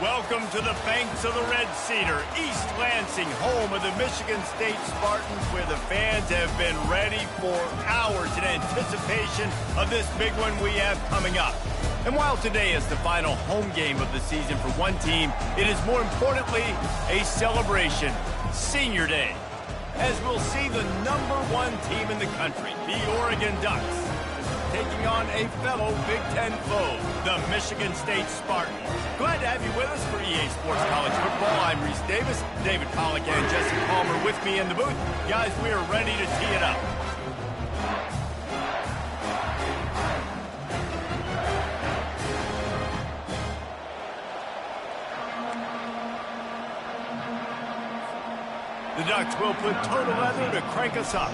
Welcome to the banks of the Red Cedar, East Lansing, home of the Michigan State Spartans, where the fans have been ready for hours in anticipation of this big one we have coming up. And while today is the final home game of the season for one team, it is more importantly a celebration, Senior Day, as we'll see the #1 team in the country, the Oregon Ducks, taking on a fellow Big Ten foe, the Michigan State Spartans. Glad to have you with us for EA Sports College Football. I'm Reese Davis, David Pollack and Jesse Palmer with me in the booth. Guys, we are ready to tee it up. The Ducks will put total leather to crank us up.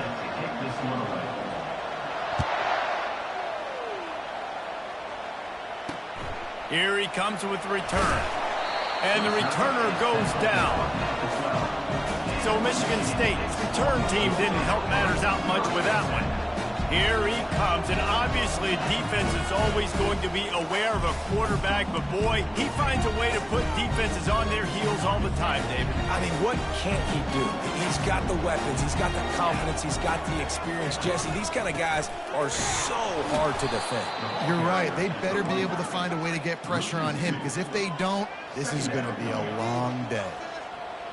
Here he comes with the return. And the returner goes down. So Michigan State's return team didn't help matters out much with that one. Here he comes, and obviously defense is always going to be aware of a quarterback, but boy, he finds a way to put defenses on their heels all the time, David. I mean, what can't he do? He's got the weapons, he's got the confidence, he's got the experience. Jesse, these kind of guys are so hard to defend. You're right. They better be able to find a way to get pressure on him, because if they don't, this is going to be a long day.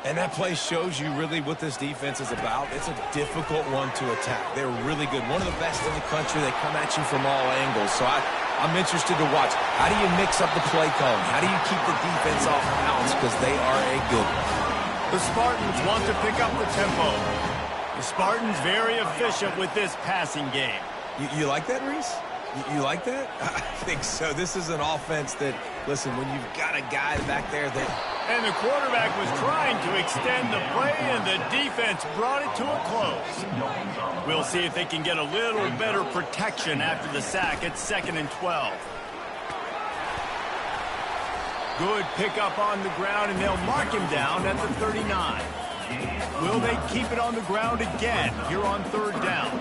And that play shows you really what this defense is about. It's a difficult one to attack. They're really good. One of the best in the country. They come at you from all angles. So I'm interested to watch. How do you mix up the play calling? How do you keep the defense off balance? Because they are a good one. The Spartans want to pick up the tempo. The Spartans very efficient with this passing game. You like that, Reese? You like that? I think so. This is an offense that, listen, when you've got a guy back there that... And the quarterback was trying to extend the play, and the defense brought it to a close. We'll see if they can get a little better protection after the sack. It's 2nd and 12. Good pickup on the ground, and they'll mark him down at the 39. Will they keep it on the ground again here on 3rd down?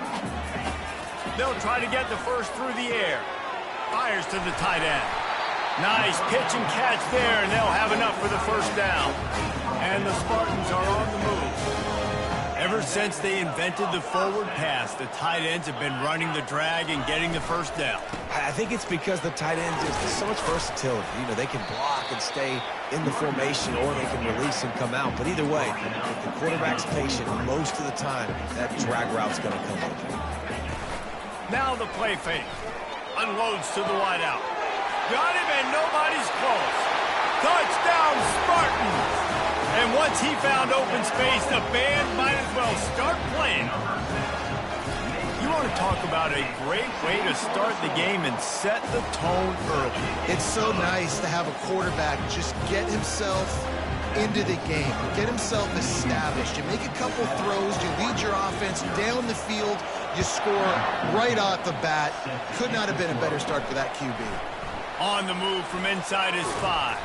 They'll try to get the first through the air. Fires to the tight end. Nice pitch and catch there, and they'll have enough for the first down. And the Spartans are on the move. Ever since they invented the forward pass, the tight ends have been running the drag and getting the first down. I think it's because the tight ends, there's so much versatility. You know, they can block and stay in the formation, or they can release and come out. But either way, if the quarterback's patient, most of the time, that drag route's going to come open. Now the play fake. Unloads to the wideout. Got him, and nobody's close. Touchdown, Spartans! And once he found open space, the band might as well start playing. You want to talk about a great way to start the game and set the tone early. It's so nice to have a quarterback just get himself into the game, get himself established. You make a couple throws, you lead your offense down the field, you score right off the bat. Could not have been a better start for that QB. On the move from inside his 5.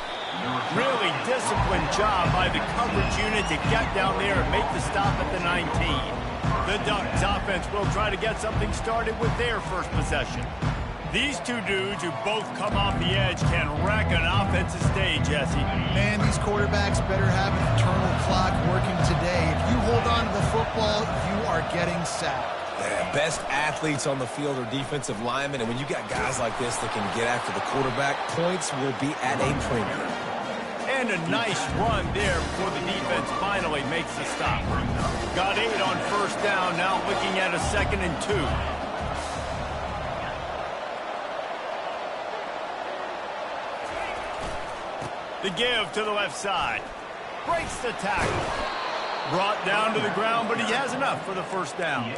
Really disciplined job by the coverage unit to get down there and make the stop at the 19. The Ducks offense will try to get something started with their first possession. These two dudes who both come off the edge can wreck an offensive day, Jesse. Man, these quarterbacks better have an eternal clock working today. If you hold on to the football, you are getting sacked. Yeah, best athletes on the field are defensive linemen, and when you got guys like this that can get after the quarterback, points will be at a premium. And a nice run there before the defense finally makes the stop. Got 8 on first down, now looking at a 2nd and 2. The give to the left side. Breaks the tackle. Brought down to the ground, but he has enough for the first down.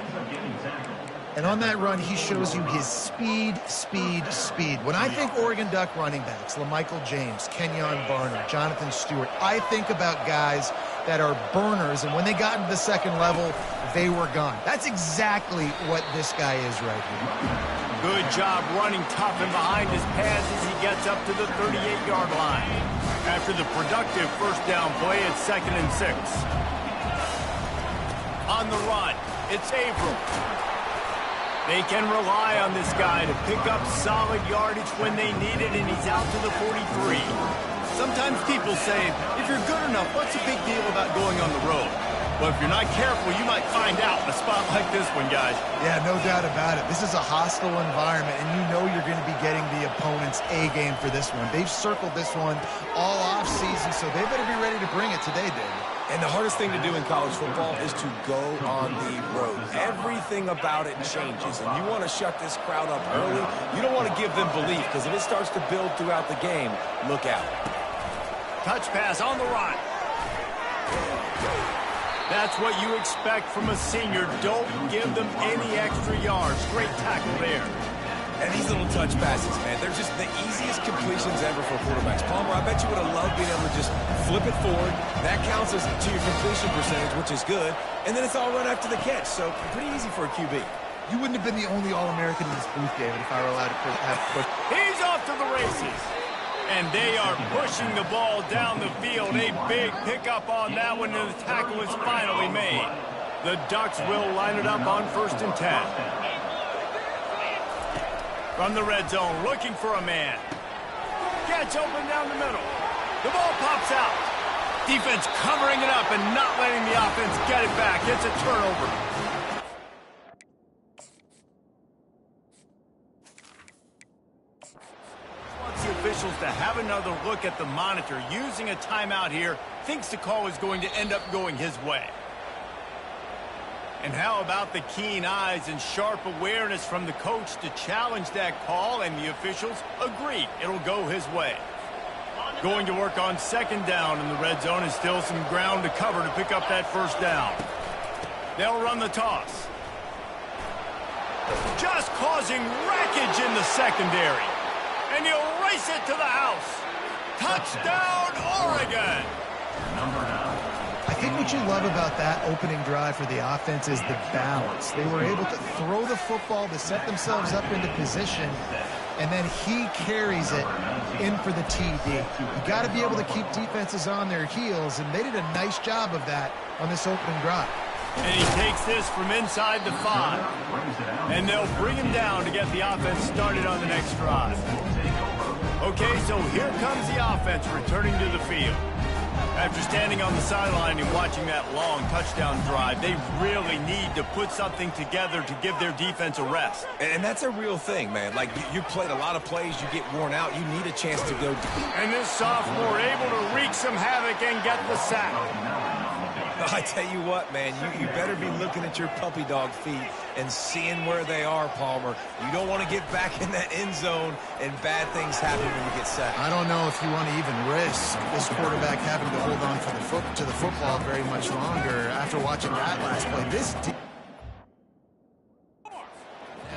And on that run, he shows you his speed, speed, speed. When I think Oregon Duck running backs, LaMichael James, Kenyon Barner, Jonathan Stewart, I think about guys that are burners, and when they got into the second level, they were gone. That's exactly what this guy is right here. Good job running tough and behind his pads as he gets up to the 38-yard line. After the productive first down play, it's 2nd and 6. On the run, it's Averill. They can rely on this guy to pick up solid yardage when they need it, and he's out to the 43. Sometimes people say, if you're good enough, what's the big deal about going on the road? But if you're not careful, you might find out in a spot like this one, guys. Yeah, no doubt about it. This is a hostile environment, and you know you're going to be getting the opponent's A game for this one. They've circled this one all off-season, so they better be ready to bring it today, David. And the hardest thing to do in college football is to go on the road. Everything about it changes, and you want to shut this crowd up early. You don't want to give them belief, because if it starts to build throughout the game, look out. Touch pass on the run. That's what you expect from a senior. Don't give them any extra yards. Great tackle there. And these little touch passes, man, they're just the easiest completions ever for quarterbacks. Palmer, I bet you would have loved being able to just flip it forward. That counts as to your completion percentage, which is good. And then it's all run after the catch, so pretty easy for a QB. You wouldn't have been the only All-American in this booth, David, if I were allowed to have pushed. He's off to the races. And they are pushing the ball down the field. A big pickup on that one, and the tackle is finally made. The Ducks will line it up on 1st and 10. From the red zone, looking for a man. Catch open down the middle. The ball pops out. Defense covering it up and not letting the offense get it back. It's a turnover. The officials to have another look at the monitor. Using a timeout here, thinks the call is going to end up going his way. And how about the keen eyes and sharp awareness from the coach to challenge that call, and the officials agree it'll go his way. Going to work on 2nd down in the red zone, and still some ground to cover to pick up that 1st down. They'll run the toss. Just causing wreckage in the secondary. And he'll race it to the house. Touchdown, Oregon! I think what you love about that opening drive for the offense is the balance. They were able to throw the football to set themselves up into position, and then he carries it in for the TD. You got to be able to keep defenses on their heels, and they did a nice job of that on this opening drive. And he takes this from inside the 5. And they'll bring him down to get the offense started on the next drive. Okay, so here comes the offense returning to the field. After standing on the sideline and watching that long touchdown drive, they really need to put something together to give their defense a rest. And that's a real thing, man. Like, you played a lot of plays, you get worn out, you need a chance to go deep. And this sophomore able to wreak some havoc and get the sack. I tell you what, man, you better be looking at your puppy dog feet and seeing where they are, Palmer. You don't want to get back in that end zone and bad things happen when you get sacked. I don't know if you want to even risk this quarterback having to hold on to the football very much longer after watching that last play. This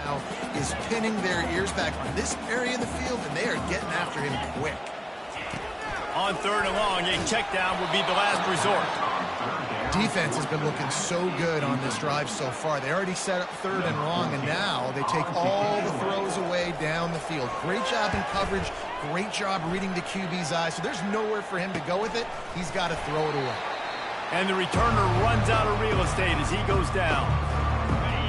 now is pinning their ears back on this area of the field, and they are getting after him quick. On 3rd and long, a check down would be the last resort. Defense has been looking so good on this drive so far. They already set up 3rd and long, and now they take all the throws away down the field. Great job in coverage, great job reading the QB's eyes. So there's nowhere for him to go with it. He's got to throw it away. And the returner runs out of real estate as he goes down.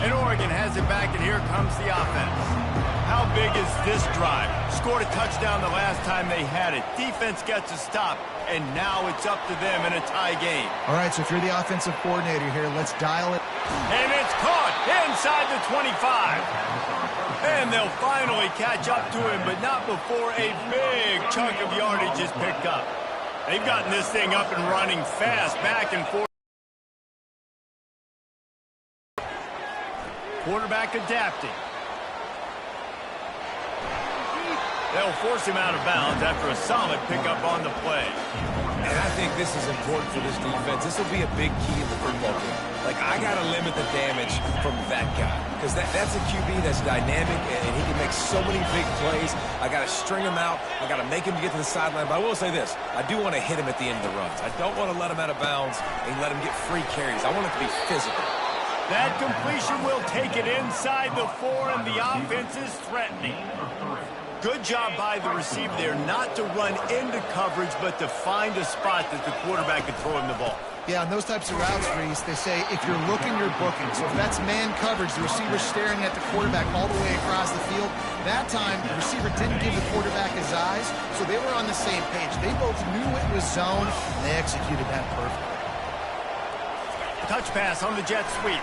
And Oregon has it back, and here comes the offense. How big is this drive? Scored a touchdown the last time they had it. Defense gets a stop, and now it's up to them in a tie game. All right, so if you're the offensive coordinator here, let's dial it. And it's caught inside the 25. And they'll finally catch up to him, but not before a big chunk of yardage is picked up. They've gotten this thing up and running fast, back and forth. Quarterback adapting. They'll force him out of bounds after a solid pickup on the play. And I think this is important for this defense. This will be a big key in the football game. Like, I got to limit the damage from that guy, because that's a QB that's dynamic, and he can make so many big plays. I got to string him out. I got to make him get to the sideline. But I will say this. I do want to hit him at the end of the runs. I don't want to let him out of bounds and let him get free carries. I want it to be physical. That completion will take it inside the 4, and the offense is threatening. Good job by the receiver there not to run into coverage, but to find a spot that the quarterback could throw him the ball. Yeah, on those types of routes, Reese, they say if you're looking, you're booking. So if that's man coverage, the receiver's staring at the quarterback all the way across the field. That time, the receiver didn't give the quarterback his eyes, so they were on the same page. They both knew it was zone, and they executed that perfectly. Touch pass on the jet sweep.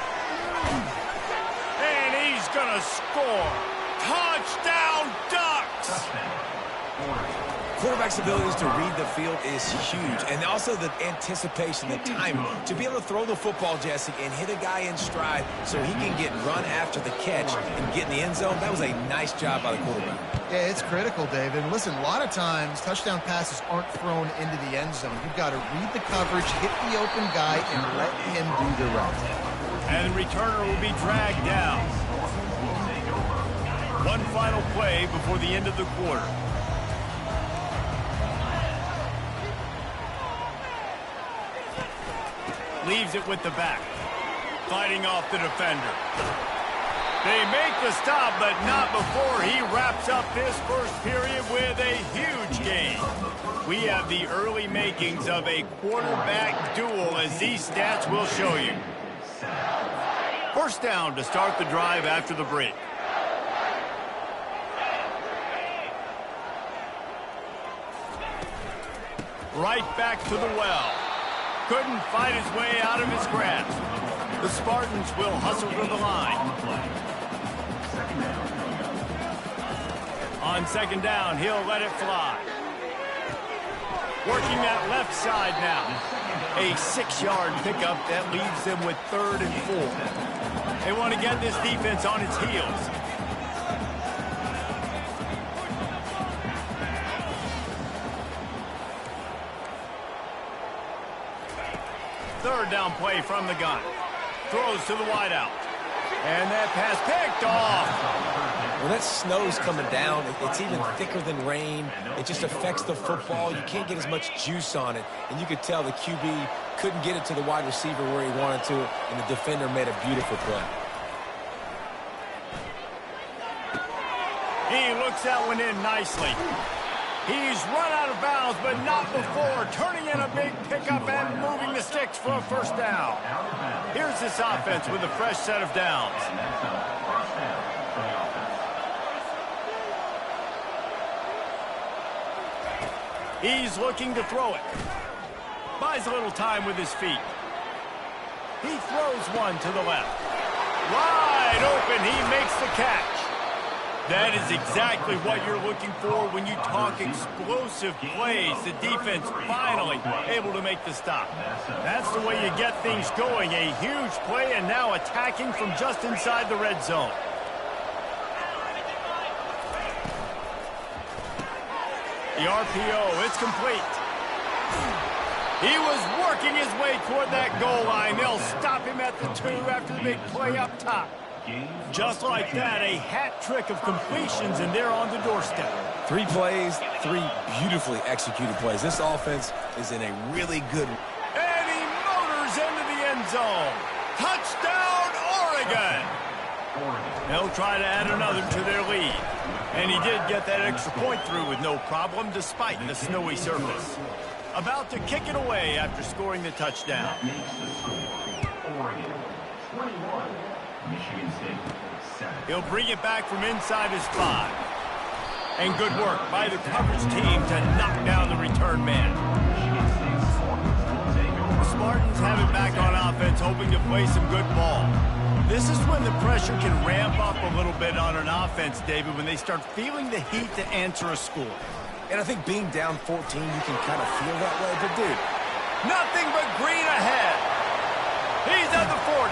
And he's going to score. Touchdown, Ducks! Quarterback's abilities to read the field is huge, and also the anticipation, the timing. To be able to throw the football, Jesse, and hit a guy in stride so he can get run after the catch and get in the end zone, that was a nice job by the quarterback. Yeah, it's critical, David. And listen, a lot of times, touchdown passes aren't thrown into the end zone. You've got to read the coverage, hit the open guy, and let him do the rest. And the returner will be dragged down. One final play before the end of the quarter. Leaves it with the back. Fighting off the defender. They make the stop, but not before he wraps up this first period with a huge gain. We have the early makings of a quarterback duel, as these stats will show you. First down to start the drive after the break. Right back to the well. Couldn't fight his way out of his grasp. The Spartans will hustle to the line. On second down, he'll let it fly. Working that left side now. A 6-yard pickup that leaves them with 3rd and 4. They want to get this defense on its heels. Third down play from the gun. Throws to the wideout. And that pass picked off. When that snow's coming down, it's even thicker than rain. It just affects the football. You can't get as much juice on it. And you could tell the QB couldn't get it to the wide receiver where he wanted to, and the defender made a beautiful play. He looks that one in nicely. He's run out of bounds, but not before turning in a big pickup and moving the sticks for a first down. Here's this offense with a fresh set of downs. He's looking to throw it. Buys a little time with his feet. He throws one to the left. Wide open, he makes the catch. That is exactly what you're looking for when you talk explosive plays. The defense finally able to make the stop. That's the way you get things going. A huge play, and now attacking from just inside the red zone. The RPO, it's complete. He was working his way toward that goal line. They'll stop him at the 2 after the big play up top. Just like that, a hat trick of completions, and they're on the doorstep. 3 plays, 3 beautifully executed plays. This offense is in a really good... And he motors into the end zone. Touchdown, Oregon! They'll try to add another to their lead. And he did get that extra point through with no problem, despite the snowy surface. About to kick it away after scoring the touchdown. Oregon, 21. Michigan State, 7. He'll bring it back from inside his 5. And good work by the coverage team to knock down the return man. The Spartans have it back on offense, hoping to play some good ball. This is when the pressure can ramp up a little bit on an offense, David, when they start feeling the heat to answer a score. And I think being down 14, you can kind of feel that way. But, dude, nothing but green ahead. He's at the 40.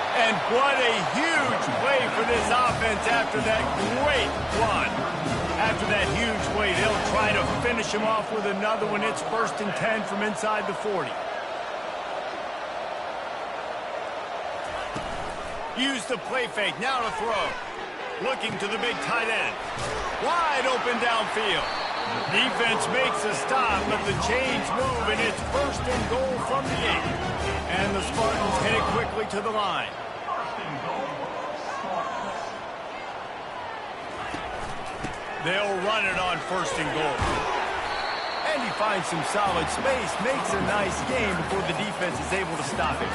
And what a huge play for this offense after that great run. After that huge play, they'll try to finish him off with another one. It's 1st and 10 from inside the 40. Use the play fake, now to throw. Looking to the big tight end. Wide open downfield. Defense makes a stop, but the chains move, and it's 1st and goal from the 8. And the Spartans head quickly to the line. They'll run it on 1st and goal. And he finds some solid space, makes a nice game before the defense is able to stop him.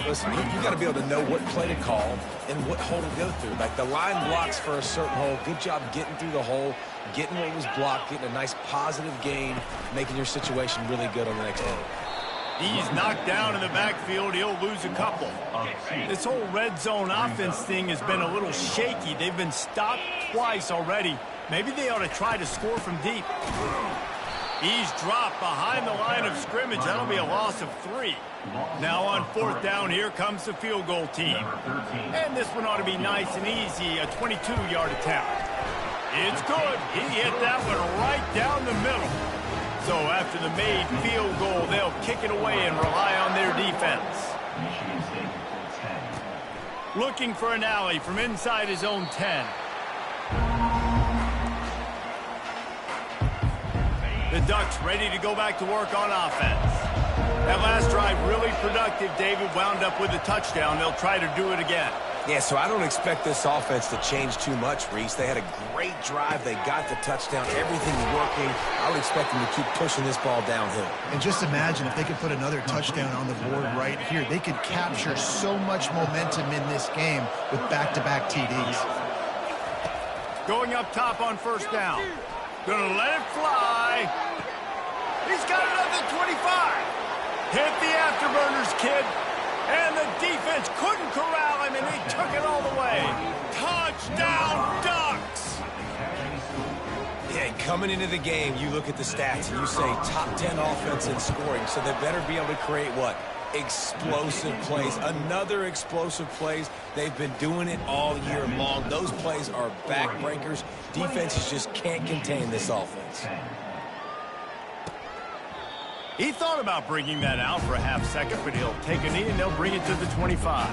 Listen, you got to be able to know what play to call and what hole to go through. Like the line blocks for a certain hole. Good job getting through the hole, getting what was blocked, getting a nice positive gain, making your situation really good on the next hole. He's knocked down in the backfield. He'll lose a couple. This whole red zone offense thing has been a little shaky. They've been stopped twice already. Maybe they ought to try to score from deep. He's dropped behind the line of scrimmage. That'll be a loss of 3. Now on 4th down, here comes the field goal team. And this one ought to be nice and easy, a 22-yard attempt. It's good. He hit that one right down the middle. So after the made field goal, they'll kick it away and rely on their defense. Looking for an alley from inside his own 10. The Ducks ready to go back to work on offense. That last drive really productive. David wound up with a touchdown. They'll try to do it again. Yeah, so I don't expect this offense to change too much, Reese. They had a great drive. They got the touchdown. Everything's working. I would expect them to keep pushing this ball downhill. And just imagine if they could put another touchdown on the board right here. They could capture so much momentum in this game with back-to-back TDs. Going up top on 1st down. Gonna let it fly. He's got another 25. Hit the afterburners, kid. And the defense couldn't corral him, and he took it all the way. Touchdown, Ducks! Yeah, coming into the game, you look at the stats, and you say top 10 offense in scoring, so they better be able to create what? Explosive plays. Another explosive plays. They've been doing it all year long. Those plays are backbreakers. Defenses just can't contain this offense. He thought about bringing that out for a half second, but he'll take a knee and they'll bring it to the 25.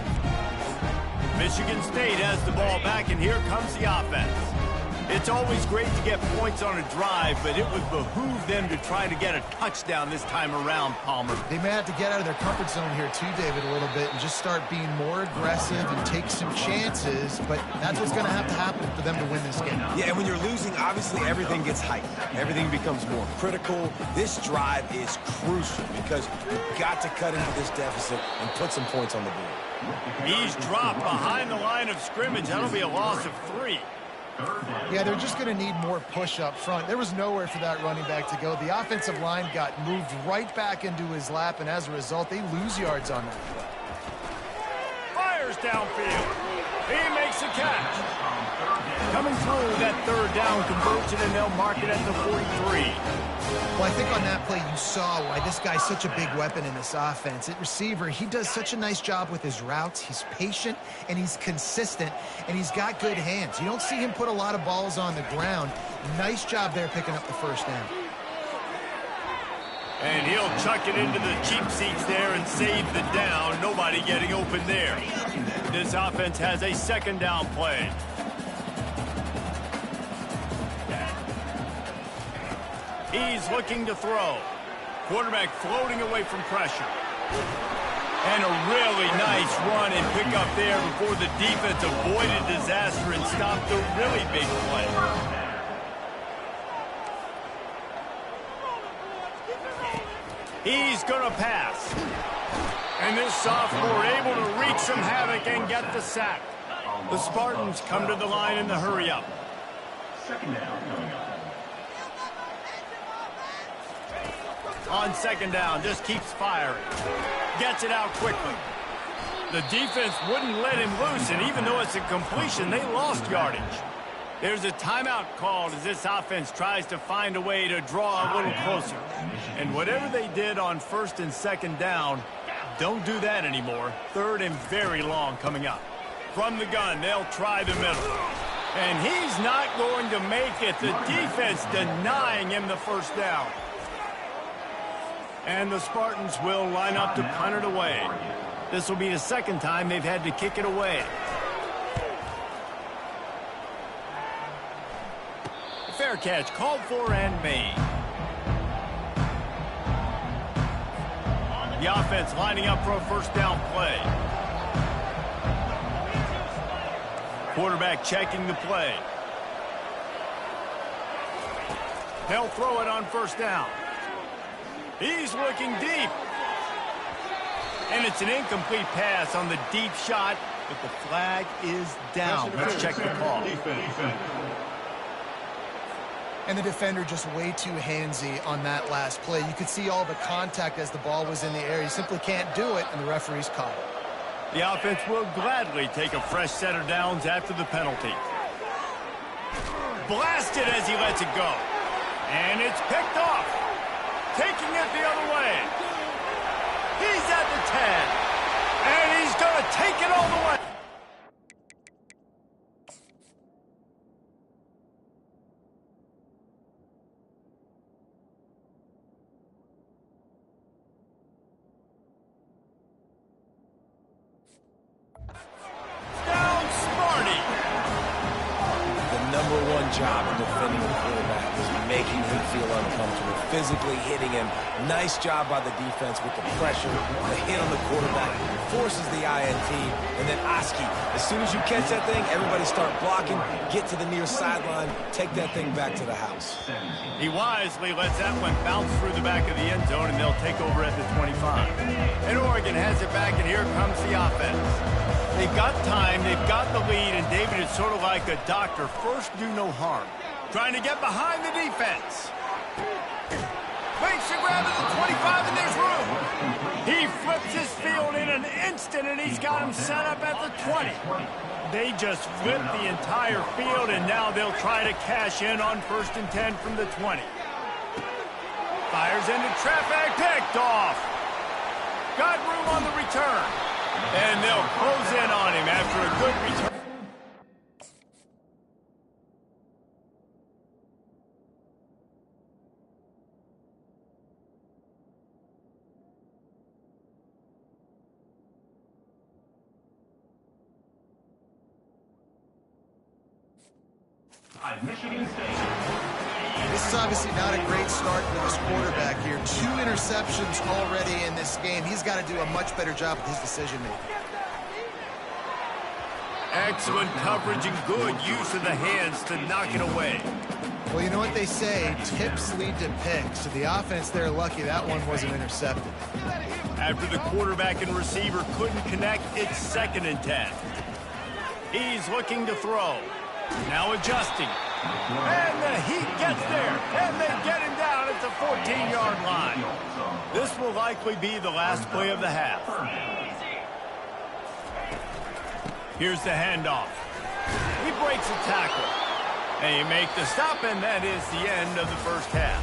Michigan State has the ball back, and here comes the offense. It's always great to get points on a drive, but it would behoove them to try to get a touchdown this time around, Palmer. They may have to get out of their comfort zone here too, David, a little bit and just start being more aggressive and take some chances, but that's what's going to happen for them to win this game. Yeah, and when you're losing, obviously everything gets heightened. Everything becomes more critical. This drive is crucial because you've got to cut into this deficit and put some points on the board. He's dropped behind the line of scrimmage. That'll be a loss of 3. Yeah, they're just going to need more push up front. There was nowhere for that running back to go. The offensive line got moved right back into his lap, and as a result, they lose yards on that play. Fires downfield. He makes a catch. Coming through that 3rd down conversion, and they'll mark it at the 43. Well, I think on that play you saw why this guy's such a big weapon in this offense. At receiver, he does such a nice job with his routes. He's patient, and he's consistent, and he's got good hands. You don't see him put a lot of balls on the ground. Nice job there picking up the 1st down. And he'll chuck it into the cheap seats there and save the down. Nobody getting open there. This offense has a 2nd down play. He's looking to throw. Quarterback floating away from pressure. And a really nice run and pick up there before the defense avoided disaster and stopped the really big play. He's going to pass. And this sophomore able to wreak some havoc and get the sack. The Spartans come to the line in the hurry-up. 2nd down coming up. On 2nd down, just keeps firing. Gets it out quickly. The defense wouldn't let him loose, and even though it's a completion, they lost yardage. There's a timeout called as this offense tries to find a way to draw a little closer. And whatever they did on 1st and 2nd down, don't do that anymore. 3rd and very long coming up. From the gun, they'll try the middle. And he's not going to make it. The defense denying him the 1st down. And the Spartans will line up to punt it away. This will be the 2nd time they've had to kick it away. Fair catch called for and made. The offense lining up for a 1st down play. Quarterback checking the play. They'll throw it on first down. He's looking deep. And it's an incomplete pass on the deep shot, but the flag is down. Let's check the call. And the defender just way too handsy on that last play. You could see all the contact as the ball was in the air. You simply can't do it, and the referee's caught it. The offense will gladly take a fresh set of downs after the penalty. Blasted as he lets it go. And it's picked off. Taking it the other way. He's at the 10. And he's going to take it all the way. Job of defending the quarterback is making him feel uncomfortable, physically hitting him. Nice job by the defense with the pressure, the hit on the quarterback, forces the INT, and then Oski. As soon as you catch that thing, everybody start blocking, get to the near sideline, take that thing back to the house. He wisely lets that one bounce through the back of the end zone, and they'll take over at the 25. And Oregon has it back, and here comes the offense. They've got time, they've got the lead, and David is sort of like a doctor. First, do no harm. Trying to get behind the defense. Makes a grab at the 25, and there's room. He flips his field in an instant, and he's got him set up at the 20. They just flip the entire field, and now they'll try to cash in on 1st and 10 from the 20. Fires into traffic, picked off. Got room on the return. And they'll close in on him after a good return. Michigan State. This is obviously not a great start for this quarterback here. 2 interceptions already in this game. He's got to do a much better job with his decision-making. Excellent coverage and good use of the hands to knock it away. Well, you know what they say, tips lead to picks. So the offense, they're lucky that one wasn't intercepted. After the quarterback and receiver couldn't connect, it's 2nd and 10. He's looking to throw. Now adjusting. And the heat gets there. And they get him down at the 14-yard line. This will likely be the last play of the half. Here's the handoff. He breaks a tackle. And he makes the stop, and that is the end of the first half.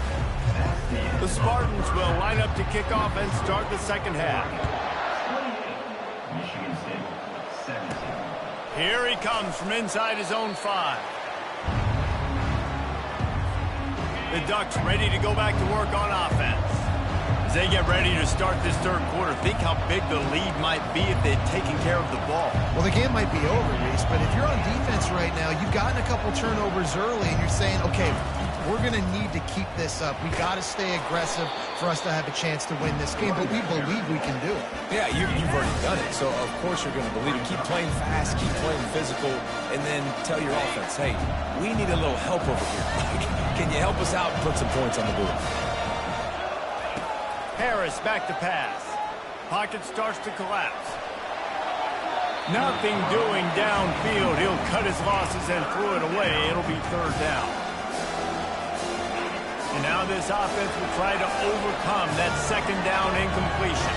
The Spartans will line up to kick off and start the second half. Here he comes from inside his own 5. The Ducks ready to go back to work on offense. As they get ready to start this third quarter, think how big the lead might be if they'd taken care of the ball. Well, the game might be over, Reese, but if you're on defense right now, you've gotten a couple turnovers early, and you're saying, okay, we're going to need to keep this up. We got to stay aggressive for us to have a chance to win this game, but we believe we can do it. Yeah, you've already done it, so of course you're going to believe it. Keep playing fast, keep playing physical, and then tell your offense, hey, we need a little help over here. Can you help us out and put some points on the board? Harris back to pass. Pocket starts to collapse. Nothing doing downfield. He'll cut his losses and throw it away. It'll be 3rd down. And now this offense will try to overcome that 2nd down incompletion.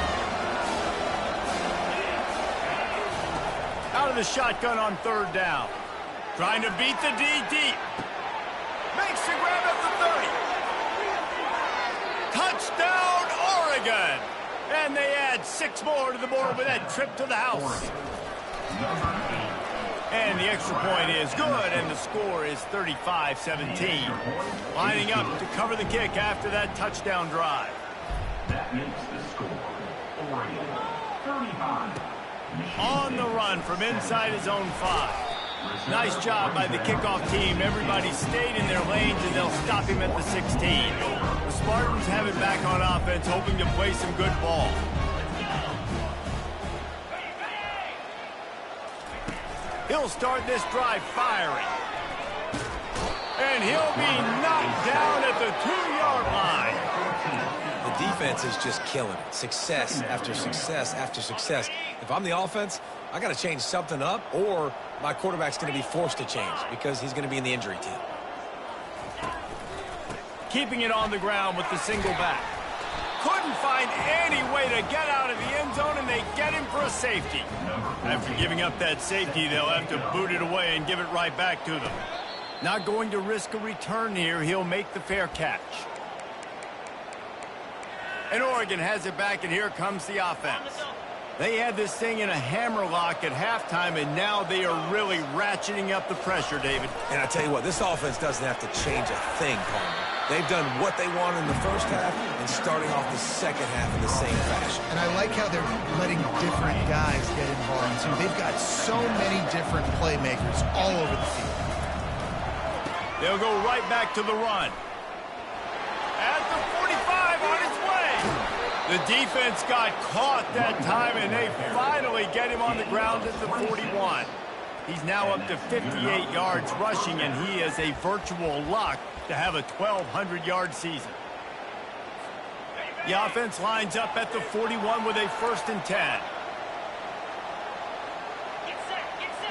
Out of the shotgun on 3rd down. Trying to beat the D deep. Makes the grab at the 30. Touchdown, Oregon! And they add 6 more to the board with that trip to the house. And the extra point is good, and the score is 35-17. Lining up to cover the kick after that touchdown drive. That makes the score Oregon 35. On the run from inside his own 5. Nice job by the kickoff team. Everybody stayed in their lanes, and they'll stop him at the 16. The Spartans have it back on offense, hoping to play some good ball. He'll start this drive firing. And And he'll be knocked down at the 2-yard line. The defense is just killing it. Success after success after success. If I'm the offense, I got to change something up, or my quarterback's going to be forced to change because he's going to be in the injury team. Keeping it on the ground with the single back. Couldn't find any way to get out of the end zone, and they get him for a safety. After giving up that safety, they'll have to boot it away and give it right back to them. Not going to risk a return here. He'll make the fair catch. And Oregon has it back, and here comes the offense. They had this thing in a hammerlock at halftime, and now they are really ratcheting up the pressure, David. And I tell you what, this offense doesn't have to change a thing, Palmer. They've done what they want in the first half and starting off the second half in the same fashion. And I like how they're letting different guys get involved, too. They've got so many different playmakers all over the field. They'll go right back to the run. At the 45, on its way. The defense got caught that time, and they finally get him on the ground at the 41. He's now up to 58 yards rushing, and he is a virtual lock to have a 1,200-yard season. The offense lines up at the 41 with a 1st and 10.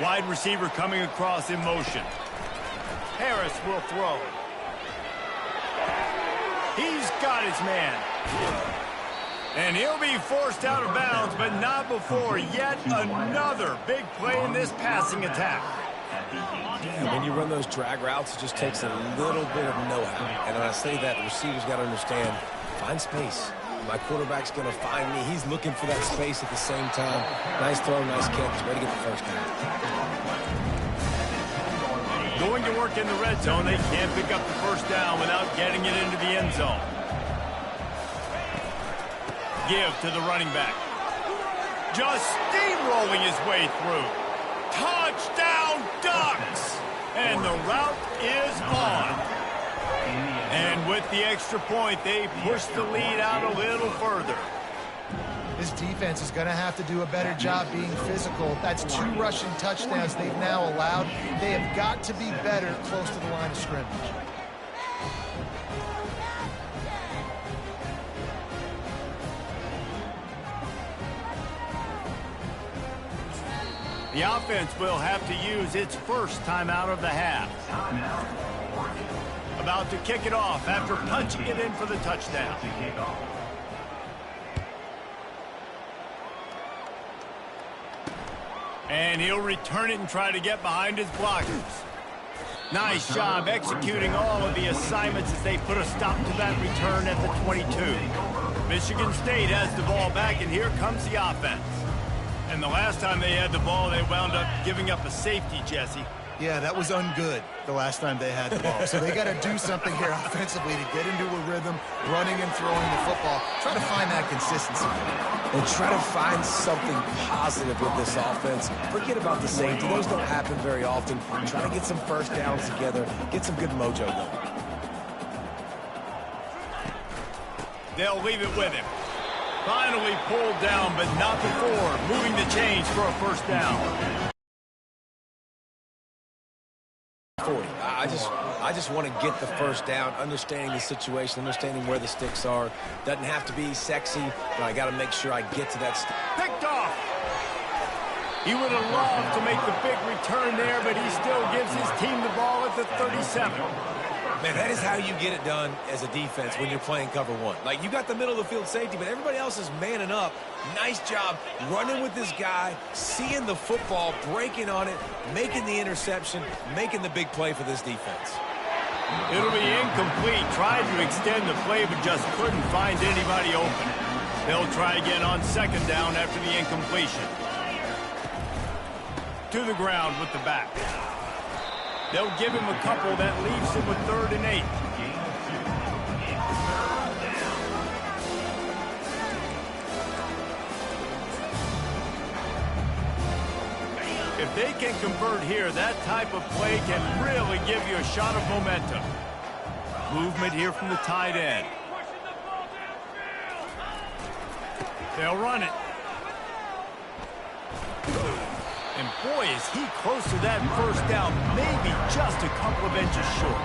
Wide receiver coming across in motion. Harris will throw. He's got his man. And he'll be forced out of bounds, but not before yet another big play in this passing attack. Yeah, when you run those drag routes, it just takes a little bit of know-how. And when I say that, the receiver's got to understand, find space. My quarterback's going to find me. He's looking for that space at the same time. Nice throw, nice catch. Ready to get the first down. Going to work in the red zone. They can't pick up the first down without getting it into the end zone. Give to the running back. Just steamrolling his way through. Touchdown Ducks! And the route is on. And with the extra point, they push the lead out a little further. This defense is going to have to do a better job being physical. That's 2 rushing touchdowns they've now allowed. They have got to be better close to the line of scrimmage. The offense will have to use its first timeout of the half. About to kick it off after punching it in for the touchdown. And he'll return it and try to get behind his blockers. Nice job executing all of the assignments as they put a stop to that return at the 22. Michigan State has the ball back, and here comes the offense. And the last time they had the ball, they wound up giving up a safety, Jesse. Yeah, that was ungood the last time they had the ball. So they got to do something here offensively to get into a rhythm, running and throwing the football. Try to find that consistency. And try to find something positive with this offense. Forget about the safety. Those don't happen very often. Try to get some first downs together. Get some good mojo going. They'll leave it with him. Finally pulled down, but not before moving the chains for a first down. 40. I just want to get the first down, understanding the situation, understanding where the sticks are. Doesn't have to be sexy, but I got to make sure I get to that. Picked off. He would have loved to make the big return there, but he still gives his team the ball at the 37. Man, that is how you get it done as a defense when you're playing cover one. Like, you got the middle of the field safety, but everybody else is manning up. Nice job running with this guy, seeing the football, breaking on it, making the interception, making the big play for this defense. It'll be incomplete. Tried to extend the play, but just couldn't find anybody open. They'll try again on second down after the incompletion. To the ground with the back. They'll give him a couple that leaves him with 3rd and 8. If they can convert here, that type of play can really give you a shot of momentum. Movement here from the tight end. They'll run it. And boy, is he close to that first down, maybe just a couple of inches short.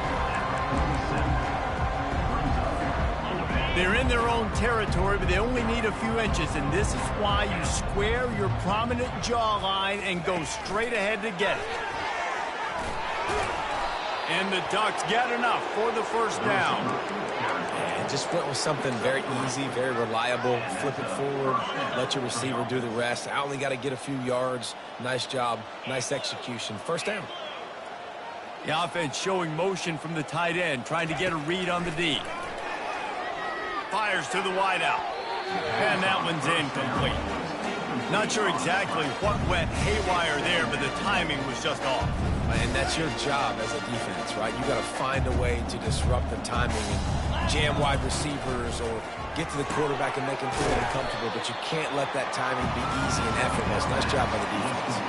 They're in their own territory, but they only need a few inches, and this is why you square your prominent jawline and go straight ahead to get it. And the Ducks get enough for the first down. And just went with something very easy, very reliable. Flip it forward, let your receiver do the rest. I only got to get a few yards. Nice job, nice execution. First down. The offense showing motion from the tight end, trying to get a read on the D. Fires to the wideout. And that one's incomplete. Not sure exactly what went haywire there, but the timing was just off. And that's your job as a defense, right? You got to find a way to disrupt the timing and jam wide receivers or get to the quarterback and make him feel uncomfortable, but you can't let that timing be easy and effortless. Nice job by the defense.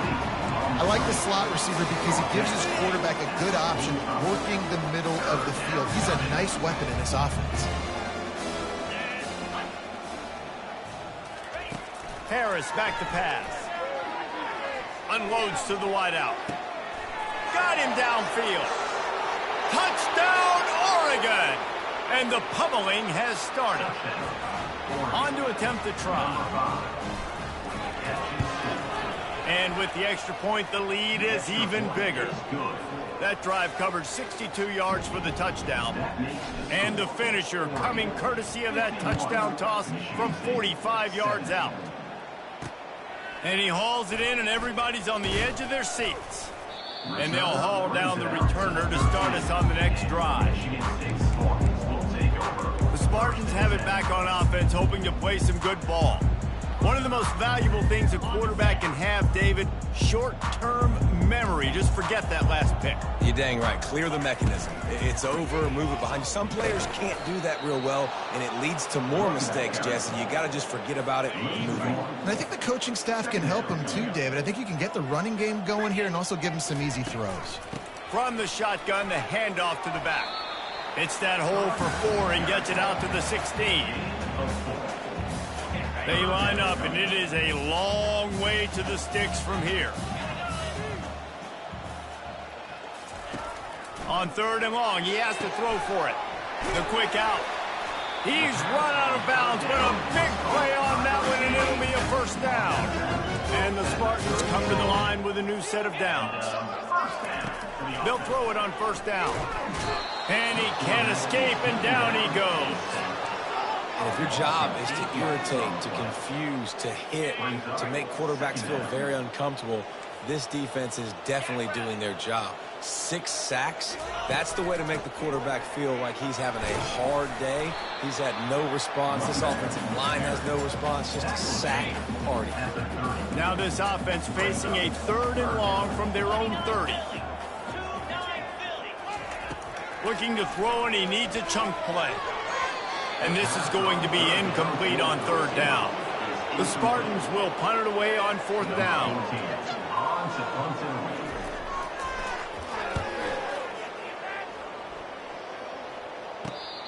I like the slot receiver because he gives his quarterback a good option working the middle of the field. He's a nice weapon in this offense. Harris back to pass. Unloads to the wideout. Got him downfield. Touchdown, Oregon! And the pummeling has started. On to attempt the try. And with the extra point, the lead is even bigger. That drive covered 62 yards for the touchdown. And the finisher coming courtesy of that touchdown toss from 45 yards out. And he hauls it in, and everybody's on the edge of their seats. And they'll haul down the returner to start us on the next drive. The Spartans have it back on offense, hoping to play some good ball. One of the most valuable things a quarterback can have, David, short-term memory. Just forget that last pick. You're dang right. Clear the mechanism. It's over, move it behind you. Some players can't do that real well, and it leads to more mistakes, Jesse. You got to just forget about it and move on. And I think the coaching staff can help him too, David. I think you can get the running game going here and also give him some easy throws. From the shotgun, the handoff to the back. It's that hole for 4 and gets it out to the 16. They line up, and it is a long way to the sticks from here. On 3rd and long, he has to throw for it. The quick out. He's run out of bounds, but a big play on that one, and it'll be a first down. And the Spartans come to the line with a new set of downs. They'll throw it on first down. And he can't escape, and down he goes. And if your job is to irritate, to confuse, to hit, to make quarterbacks feel very uncomfortable, this defense is definitely doing their job. 6 sacks, that's the way to make the quarterback feel like he's having a hard day. He's had no response. This offensive line has no response, just a sack party. Now this offense facing a 3rd and long from their own 30. Looking to throw, and he needs a chunk play. And this is going to be incomplete on 3rd down. The Spartans will punt it away on 4th down.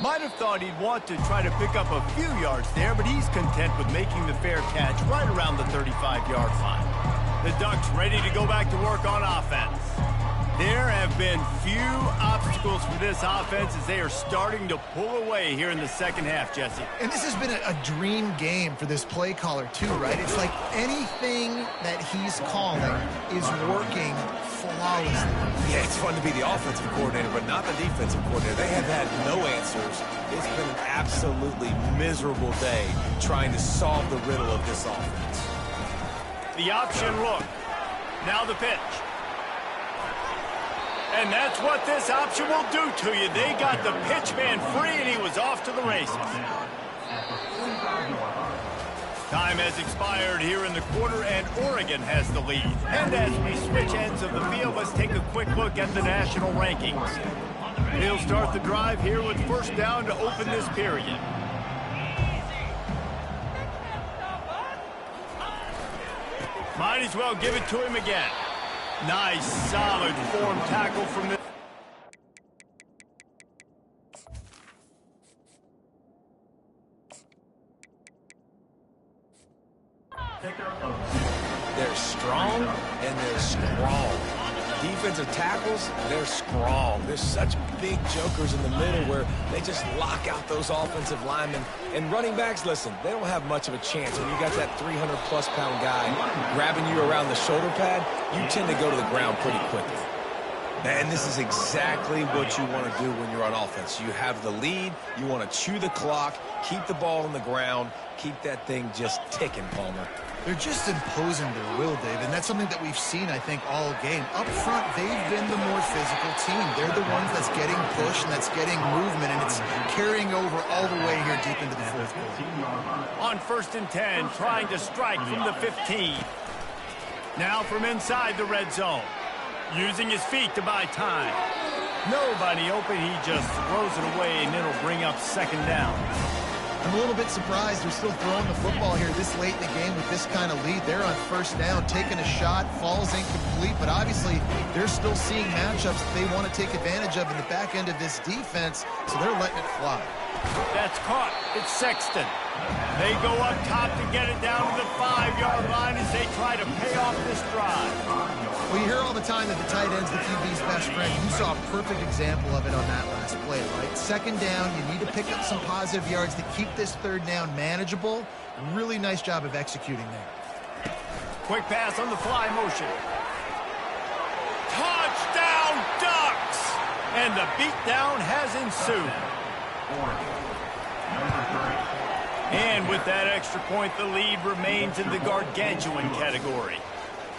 Might have thought he'd want to try to pick up a few yards there, but he's content with making the fair catch right around the 35-yard line. The Ducks ready to go back to work on offense. There have been few obstacles for this offense as they are starting to pull away here in the second half, Jesse. And this has been a dream game for this play caller too, right? It's like anything that he's calling is working flawlessly. Yeah, it's fun to be the offensive coordinator, but not the defensive coordinator. They have had no answers. It's been an absolutely miserable day trying to solve the riddle of this offense. The option look. Now the pitch. And that's what this option will do to you. They got the pitch man free, and he was off to the races. Time has expired here in the quarter, and Oregon has the lead. And as we switch ends of the field, let's take a quick look at the national rankings. He'll start the drive here with first down to open this period. Might as well give it to him again. Nice, solid form tackle from the... They're strong, and they're strong. defensive tackles, they're strong. There's such big jokers in the middle where they just lock out those offensive linemen. And running backs, listen, they don't have much of a chance. When you got that 300-plus pound guy grabbing you around the shoulder pad, you tend to go to the ground pretty quickly. And this is exactly what you want to do when you're on offense. You have the lead. You want to chew the clock, keep the ball on the ground, keep that thing just ticking, Palmer. They're just imposing their will, Dave, and that's something that we've seen, I think, all game. Up front, they've been the more physical team. They're the ones that's getting pushed and that's getting movement, and it's carrying over all the way here deep into the fourth quarter. On 1st and 10, trying to strike from the 15. Now from inside the red zone. Using his feet to buy time. Nobody open, he just throws it away, and it'll bring up 2nd down. I'm a little bit surprised they're still throwing the football here this late in the game with this kind of lead. They're on 1st down, taking a shot, falls incomplete, but obviously they're still seeing matchups that they want to take advantage of in the back end of this defense, so they're letting it fly. That's caught. It's Sexton. They go up top to get it down to the 5-yard line as they try to pay off this drive. Well, you hear all the time that the tight end's the QB's best friend. You saw a perfect example of it on that last play, right? 2nd down, you need to pick up some positive yards to keep this 3rd down manageable. Really nice job of executing there. Quick pass on the fly motion. Touchdown, Ducks! And the beatdown has ensued. And with that extra point, the lead remains in the gargantuan category.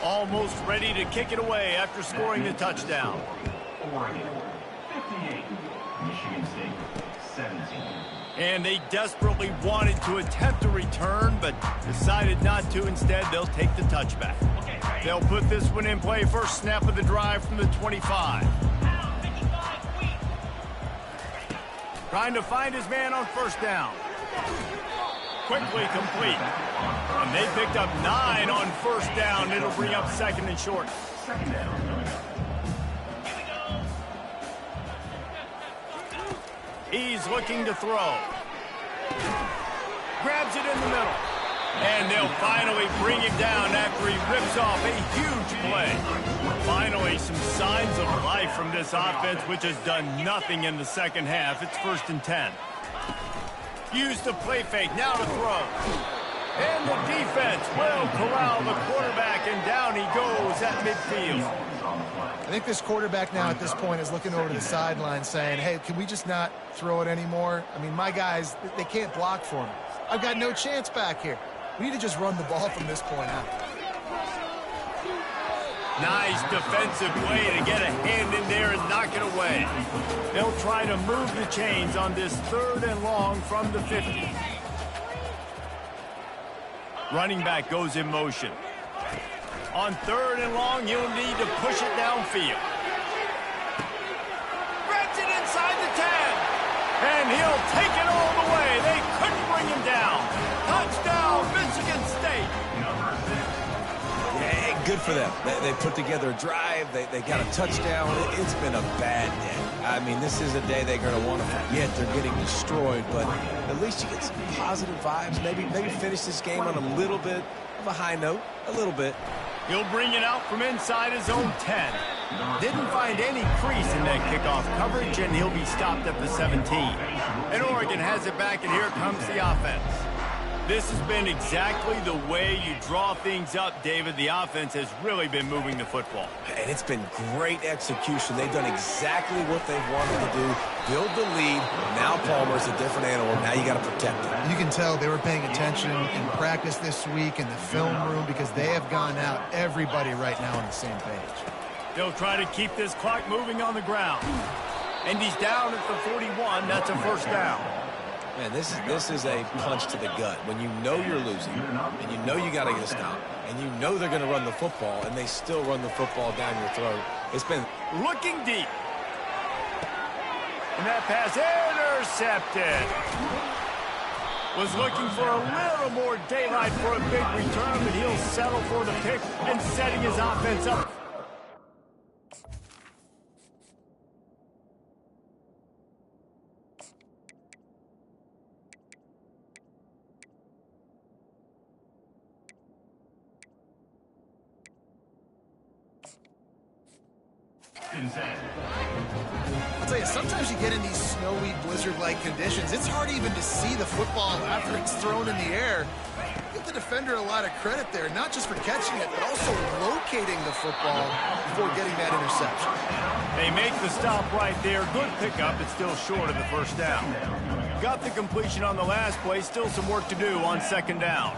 Almost ready to kick it away after scoring the touchdown. Oregon, 58. Michigan State, 17. And they desperately wanted to attempt a return, but decided not to. Instead, they'll take the touchback. They'll put this one in play. First snap of the drive from the 25. Trying to find his man on 1st down. Quickly complete. And they picked up 9 on 1st down. It'll bring up 2nd and short. 2nd down. He's looking to throw. Grabs it in the middle. And they'll finally bring him down after he rips off a huge play. Finally, some signs of life from this offense, which has done nothing in the 2nd half. It's 1st and 10. Use the play fake, now to throw. And the defense will corral the quarterback, and down he goes at midfield. I think this quarterback now at this point is looking over to the sideline saying, hey, can we just not throw it anymore? I mean, my guys, they can't block for me. I've got no chance back here. We need to just run the ball from this point out. Nice defensive play to get a hand in there and knock it away. They'll try to move the chains on this 3rd and long from the 50. Running back goes in motion. On 3rd and long, he'll need to push it downfield. Grabs it inside the 10. And he'll take it all the way. They couldn't bring him down. Touchdown, Michigan State. Yeah, good for them. They put together a drive. They got a touchdown. It's been a bad day. I mean, this is a day they're going to want to forget. They're getting destroyed, but at least you get some positive vibes. Maybe finish this game on a little bit of a high note, a little bit. He'll bring it out from inside his own 10. Didn't find any crease in that kickoff coverage, and he'll be stopped at the 17. And Oregon has it back, and here comes the offense. This has been exactly the way you draw things up, David. The offense has really been moving the football. And it's been great execution. They've done exactly what they've wanted to do. Build the lead. Now Palmer's a different animal. Now you got to protect him. You can tell they were paying attention in practice this week in the film room because they have gone out, everybody right now on the same page. They'll try to keep this clock moving on the ground. And he's down at the 41. That's a 1st down. Man, this is a punch to the gut. When you know you're losing, and you know you got to get a stop, and you know they're going to run the football, and they still run the football down your throat. It's been looking deep. And that pass intercepted. Was looking for a little more daylight for a big return, but he'll settle for the pick and setting his offense up. and 10. I'll tell you, sometimes you get in these snowy, blizzard-like conditions. It's hard even to see the football after it's thrown in the air. Give the defender a lot of credit there, not just for catching it, but also locating the football before getting that interception. They make the stop right there. Good pickup, but still short of the first down. Got the completion on the last play. Still some work to do on second down.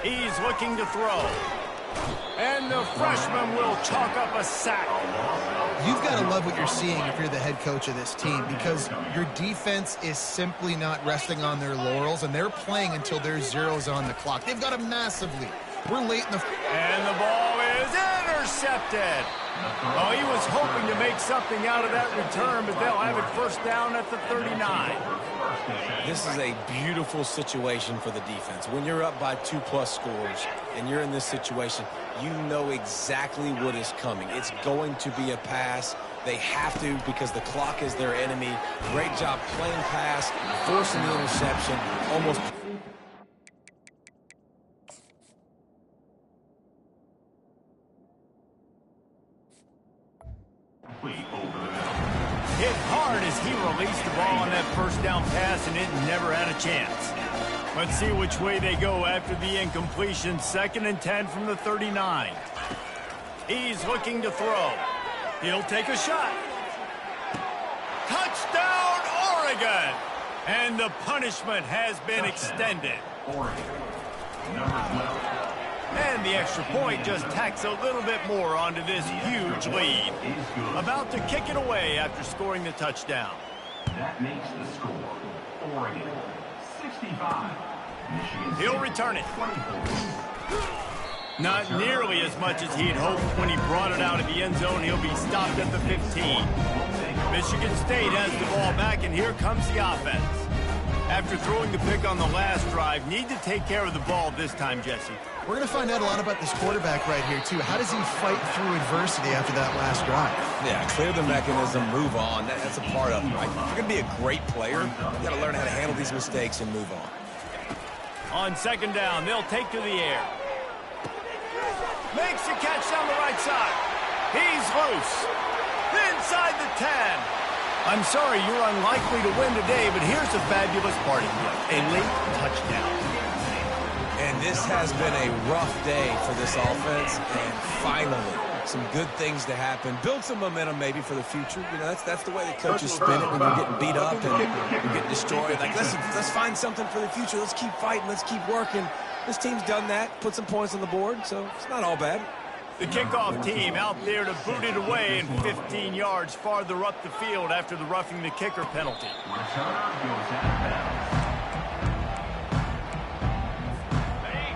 He's looking to throw. And the freshman will chalk up a sack. You've got to love what you're seeing if you're the head coach of this team, because your defense is simply not resting on their laurels, and they're playing until there's zeros on the clock. They've got a massive lead. We're late in the... And the ball is intercepted. Oh, he was hoping to make something out of that return, but they'll have it first down at the 39. This is a beautiful situation for the defense. When you're up by 2+ scores and you're in this situation, you know exactly what is coming. It's going to be a pass. They have to, because the clock is their enemy. Great job playing pass, forcing the interception, almost... Hit hard as he released the ball on that first down pass, and it never had a chance. Let's see which way they go after the incompletion. 2nd and 10 from the 39. He's looking to throw. He'll take a shot. Touchdown, Oregon! And the punishment has been extended. Oregon, number 12. And the extra point just tacks a little bit more onto this huge lead. About to kick it away after scoring the touchdown. That makes the score Oregon 65. Michigan He'll State, return it. 24. Not nearly as much as he'd hoped when he brought it out of the end zone. He'll be stopped at the 15. Michigan State has the ball back, and here comes the offense. After throwing the pick on the last drive, need to take care of the ball this time, Jesse. We're going to find out a lot about this quarterback right here, too. How does he fight through adversity after that last drive? Yeah, clear the mechanism, move on. That's a part of it, right? If you're going to be a great player, you got to learn how to handle these mistakes and move on. On second down, they'll take to the air. Makes a catch down the right side. He's loose. Inside the 10. I'm sorry, you're unlikely to win today, but here's a fabulous party gift. A late touchdown. And this has been a rough day for this offense, and finally, some good things to happen. Build some momentum maybe for the future. You know, that's the way the coaches spin it when you're getting beat up and you're getting destroyed. Like, let's find something for the future. Let's keep fighting. Let's keep working. This team's done that, put some points on the board, so it's not all bad. The kickoff team out there to boot it away and 15 yards farther up the field after the roughing the kicker penalty.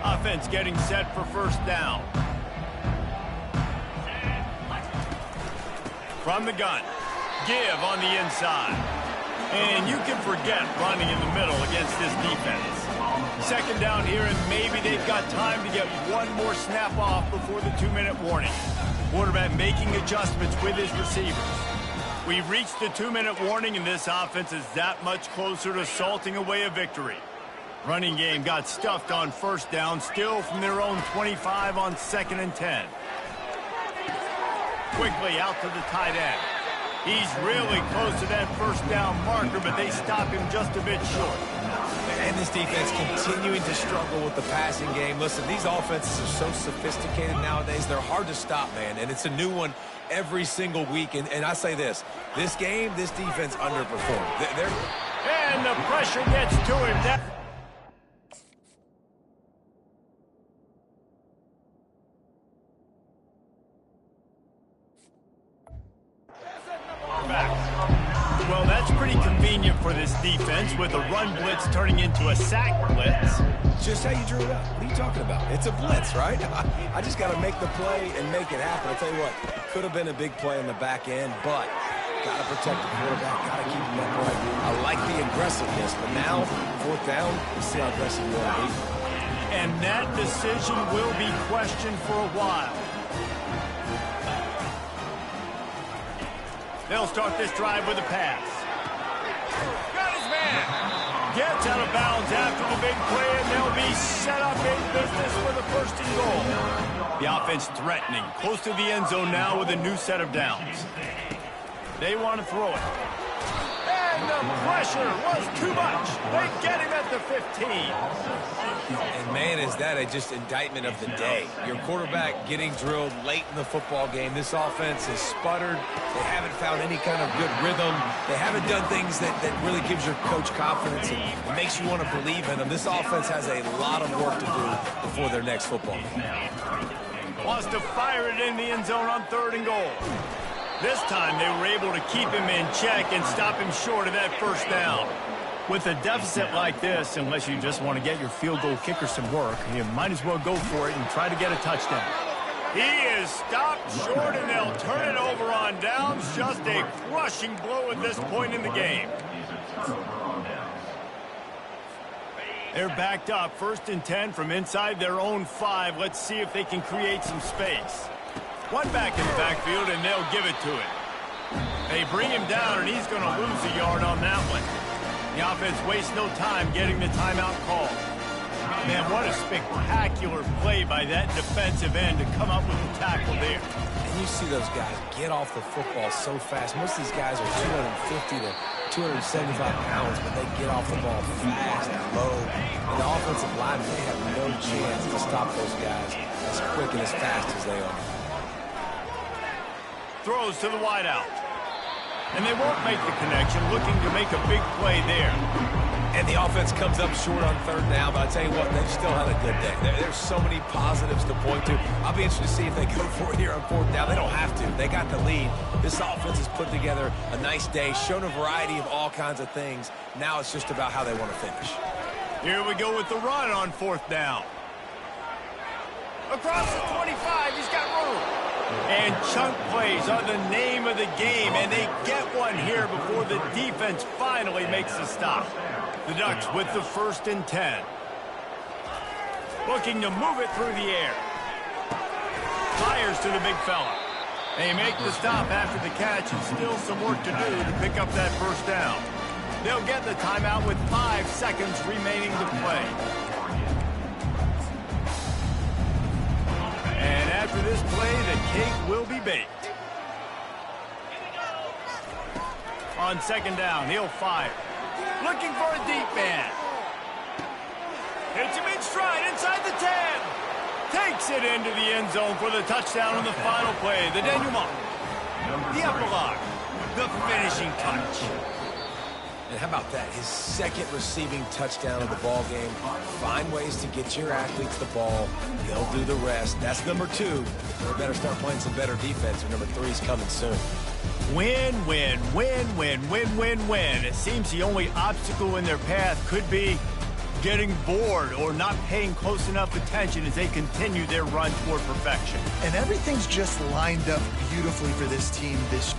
Offense getting set for first down. From the gun. Give on the inside. And you can forget running in the middle against this defense. Second down here, and maybe they've got time to get one more snap off before the 2-minute warning. Quarterback making adjustments with his receivers. We've reached the 2-minute warning, and this offense is that much closer to salting away a victory. Running game got stuffed on first down, still from their own 25 on 2nd and 10. Quickly out to the tight end. He's really close to that first down marker, but they stop him just a bit short. And this defense continuing to struggle with the passing game. Listen, these offenses are so sophisticated nowadays. They're hard to stop, man, and it's a new one every single week. And I say this game, this defense underperformed. And the pressure gets to him. Well, that's pretty convenient for this defense with a run blitz turning into a sack blitz. Just how you drew it up. What are you talking about? It's a blitz, right? I just got to make the play and make it happen. I'll tell you what, could have been a big play in the back end, but got to protect the quarterback, got to keep him upright. I like the aggressiveness, but now, fourth down, let's see how aggressive you want to be. And that decision will be questioned for a while. They'll start this drive with a pass. Got his man. gets out of bounds after the big play, and they'll be set up in business for the first and goal. The offense threatening, close to the end zone now with a new set of downs. They want to throw it. And the pressure was too much. They get him at the 15. And man, is that just indictment of the day. Your quarterback getting drilled late in the football game. This offense has sputtered. They haven't found any kind of good rhythm. They haven't done things that really gives your coach confidence and makes you want to believe in them. This offense has a lot of work to do before their next football game. Wants to fire it in the end zone on 3rd and goal. This time they were able to keep him in check and stop him short of that first down. With a deficit like this, unless you just want to get your field goal kicker some work, you might as well go for it and try to get a touchdown. He is stopped short, and they'll turn it over on downs. Just a crushing blow at this point in the game. They're backed up, 1st and 10 from inside their own 5. Let's see if they can create some space. One back in the backfield, and they'll give it to him. They bring him down, and he's going to lose a yard on that one. The offense wastes no time getting the timeout call. Man, what a spectacular play by that defensive end to come up with the tackle there. And you see those guys get off the football so fast. Most of these guys are 250 to 275 pounds, but they get off the ball fast and low. And the offensive line, they have no chance to stop those guys as quick and as fast as they are. Throws to the wideout. And they won't make the connection, looking to make a big play there. And the offense comes up short on 3rd down, but I tell you what, they've still had a good day. There's so many positives to point to. I'll be interested to see if they go for it here on 4th down. They don't have to. They got the lead. This offense has put together a nice day, shown a variety of all kinds of things. Now it's just about how they want to finish. Here we go with the run on 4th down. Across the 25, he's got room. And chunk plays are the name of the game, and they get one here before the defense finally makes the stop. The Ducks with the 1st and 10. Looking to move it through the air. Fires to the big fella. They make the stop after the catch, and still some work to do to pick up that 1st down. They'll get the timeout with 5 seconds remaining to play. And after this play, the cake will be baked. On 2nd down, he'll fire. Looking for a deep man. Hits him in stride inside the 10. Takes it into the end zone for the touchdown on the final play. The denouement. The epilogue. The finishing touch. And how about that? His 2nd receiving touchdown of the ball game. Find ways to get your athletes the ball. They'll do the rest. That's number 2. They better start playing some better defense, or number 3 is coming soon. Win, win, win, win, win, win, win. It seems the only obstacle in their path could be getting bored or not paying close enough attention as they continue their run toward perfection. And everything's just lined up beautifully for this team this